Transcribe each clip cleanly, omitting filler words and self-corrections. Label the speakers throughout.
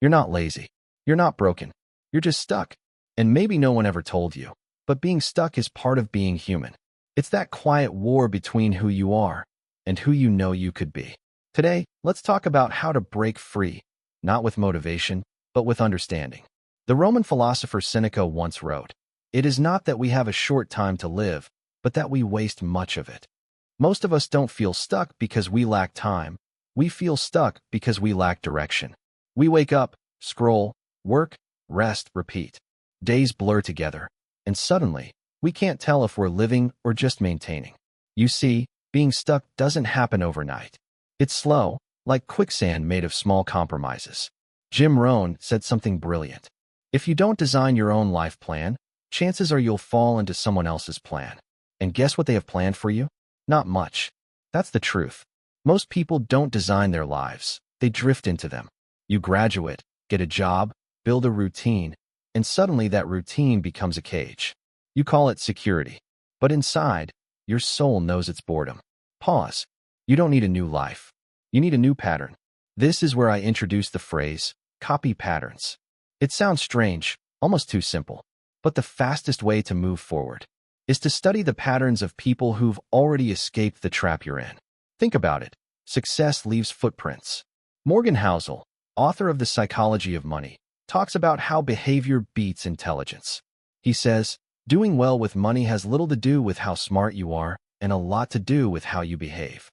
Speaker 1: You're not lazy. You're not broken. You're just stuck. And maybe no one ever told you, but being stuck is part of being human. It's that quiet war between who you are and who you know you could be. Today, let's talk about how to break free, not with motivation, but with understanding. The Roman philosopher Seneca once wrote, "It is not that we have a short time to live, but that we waste much of it." Most of us don't feel stuck because we lack time. We feel stuck because we lack direction. We wake up, scroll, work, rest, repeat. Days blur together, and suddenly, we can't tell if we're living or just maintaining. You see, being stuck doesn't happen overnight. It's slow, like quicksand made of small compromises. Jim Rohn said something brilliant. If you don't design your own life plan, chances are you'll fall into someone else's plan. And guess what they have planned for you? Not much. That's the truth. Most people don't design their lives. They drift into them. You graduate, get a job, build a routine, and suddenly that routine becomes a cage. You call it security. But inside, your soul knows it's boredom. Pause. You don't need a new life. You need a new pattern. This is where I introduce the phrase, copy patterns. It sounds strange, almost too simple. But the fastest way to move forward is to study the patterns of people who've already escaped the trap you're in. Think about it. Success leaves footprints. Morgan Housel, author of The Psychology of Money, talks about how behavior beats intelligence. He says, doing well with money has little to do with how smart you are and a lot to do with how you behave.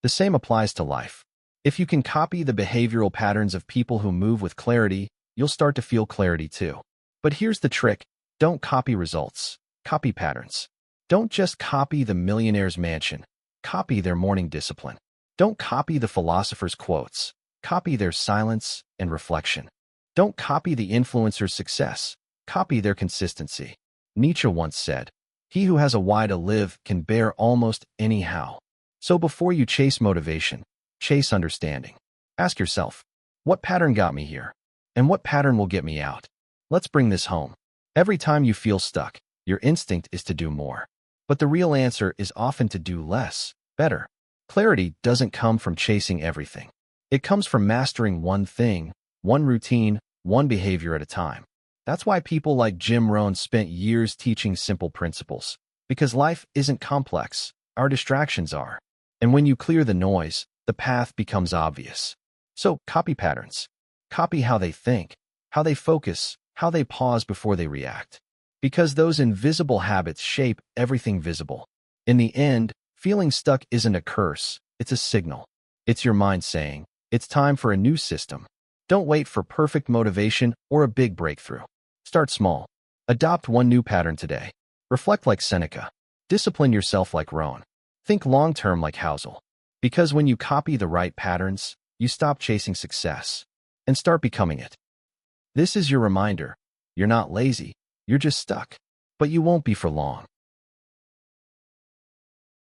Speaker 1: The same applies to life. If you can copy the behavioral patterns of people who move with clarity, you'll start to feel clarity too. But here's the trick. Don't copy results. Copy patterns. Don't just copy the millionaire's mansion. Copy their morning discipline. Don't copy the philosopher's quotes. Copy their silence and reflection. Don't copy the influencer's success. Copy their consistency. Nietzsche once said, "He who has a why to live can bear almost anyhow." So before you chase motivation, chase understanding. Ask yourself, what pattern got me here? And what pattern will get me out? Let's bring this home. Every time you feel stuck, your instinct is to do more. But the real answer is often to do less, better. Clarity doesn't come from chasing everything. It comes from mastering one thing, one routine, one behavior at a time. That's why people like Jim Rohn spent years teaching simple principles. Because life isn't complex, our distractions are. And when you clear the noise, the path becomes obvious. So, copy patterns. Copy how they think, how they focus, how they pause before they react. Because those invisible habits shape everything visible. In the end, feeling stuck isn't a curse, it's a signal. It's your mind saying, it's time for a new system. Don't wait for perfect motivation or a big breakthrough. Start small. Adopt one new pattern today. Reflect like Seneca. Discipline yourself like Rohn. Think long-term like Housel. Because when you copy the right patterns, you stop chasing success and start becoming it. This is your reminder. You're not lazy. You're just stuck. But you won't be for long.